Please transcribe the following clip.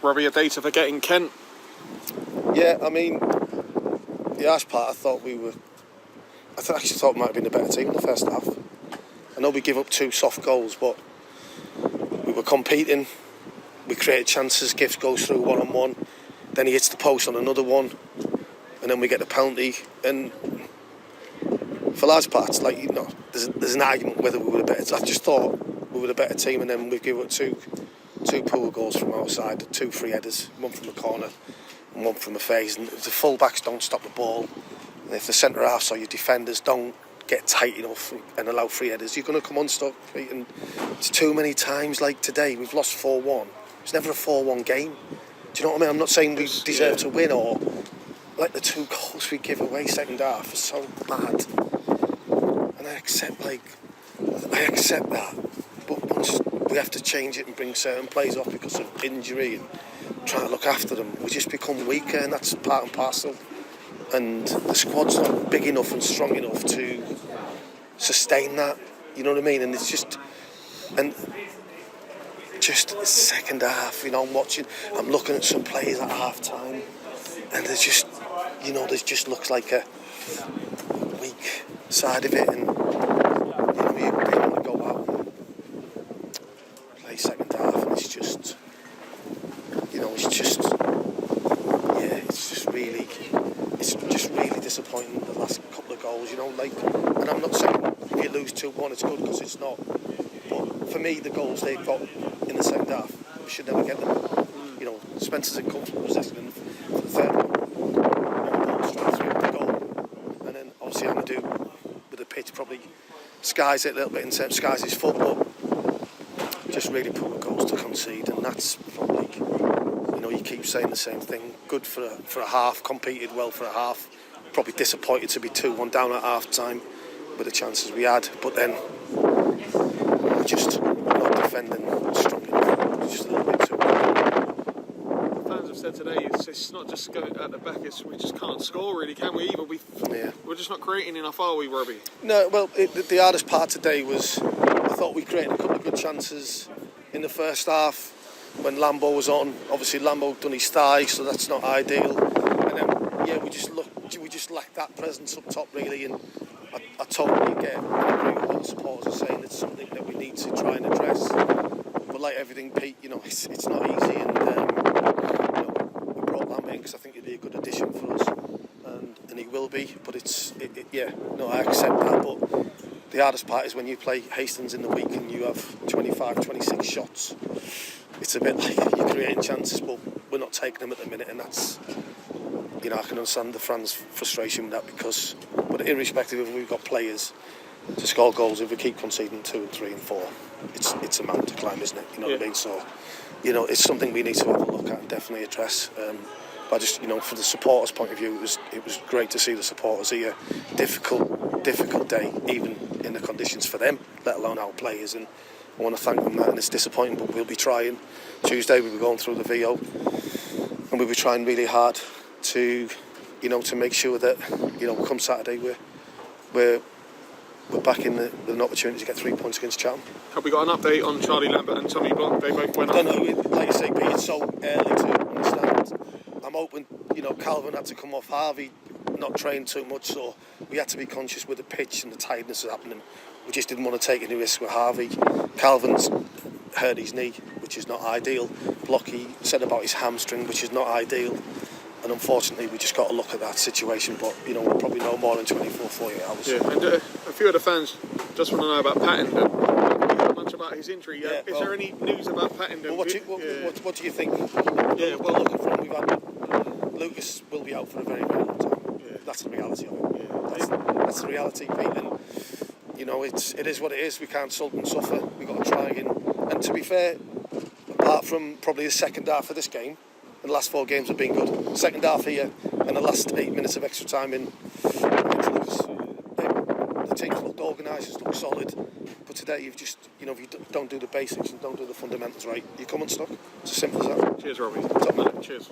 Robbie, a day to forgetting Kent. Yeah, I mean, the harsh part, I actually thought we might have been a better team in the first half. I know we give up 2 soft goals, but we were competing. We created chances. Gifts goes through one-on-one. Then he hits the post on another one. And then we get the penalty. And for large parts, there's an argument whether we were the better. I just thought we were the better team, and then we gave up two poor goals from outside, 2 free headers, one from the corner and one from the phase. And if the full-backs don't stop the ball, and if the centre-halves or your defenders don't get tight enough and allow free headers, you're going to come unstuck. And it's too many times, like today, we've lost 4-1. It's never a 4-1 game. Do you know what I mean? I'm not saying we deserve to win, or like the 2 goals we give away second half are so bad. And I accept that. But once we have to change it and bring certain players off because of injury and trying to look after them, we just become weaker, and that's part and parcel. And the squad's not big enough and strong enough to sustain that. You know what I mean? And it's just second half, I'm looking at some players at half time, and there's just looks like a weak side of it, and you want to go out and play second half, and it's just really disappointing, the last couple of goals, and I'm not saying if you lose 2-1 it's good, because it's not, but for me the goals they've got in the second half, we should never get them. Spencer's in comfortable possession for the third one, straight through the goal, and then obviously Amadou with the pitch probably skies it a little bit in terms, skies his foot, but just really poor goals to concede, and that's probably, you keep saying the same thing. Good for a half, competed well for a half, probably disappointed to be 2-1 down at half time with the chances we had, but then we're just not defending strong enough, just a little bit too good. Fans have said today it's not just going at the back, it's we just can't score really, can we either? We're just not creating enough, are we, Robbie? No, well, the hardest part today was, I thought we created a couple of good chances in the first half when Lambo was on. Obviously Lambo done his thigh, so that's not ideal, and then we just lacked that presence up top really, and I totally get and agree with what the supporters are saying. It's something that we need to try and address, but like everything, Pete, it's not easy, and we brought Lambo in because I think he'd be a good addition for us, and he will be, but I accept that, but the hardest part is when you play Hastings in the week and you have 25, 26 shots. It's a bit like you're creating chances, but we're not taking them at the minute, and that's, I can understand the fans' frustration with that, but irrespective of if we've got players to score goals, if we keep conceding 2 and 3 and 4, it's a mountain to climb, isn't it? You know what I mean? So, it's something we need to have a look at and definitely address. But just, for the supporters' point of view, it was great to see the supporters here. Difficult day, even in the conditions for them, let alone our players, and I want to thank them that, and it's disappointing, but we'll be trying. Tuesday we'll be going through the VO, and we'll be trying really hard to make sure that, come Saturday we're back in with an opportunity to get 3 points against Chatham. Have we got an update on Charlie Lambert and Tommy Blunt? They both went I don't know, like you say, Pete, it's so early to understand. I'm hoping, Calvin had to come off, Harvey not trained too much, so we had to be conscious with the pitch and the tiredness happening. We just didn't want to take any risk with Harvey. Calvin's hurt his knee, which is not ideal. Blocky said about his hamstring, which is not ideal. And unfortunately, we just got to look at that situation. But, we'll probably know more in 24, 48 hours. Yeah, and a few of the fans just want to know about Pattenden. Haven't heard much about his injury yet. Is there any news about Pattenden? Well, what do you think? Yeah, well, looking from, we've had Lucas will be out for a very, very long time. Yeah. That's the reality of it. Yeah. That's the reality, Pete. And, it is what it is. We can't sulk and suffer. We've got to try and to be fair, apart from probably the second half of this game, the last 4 games have been good. Second half here and the last 8 minutes of extra time in, the team's looked organised, it's looked solid. But today you've just, if you don't do the basics and don't do the fundamentals right, you come unstuck. It's as simple as that. Cheers, Robbie. Top man. Cheers.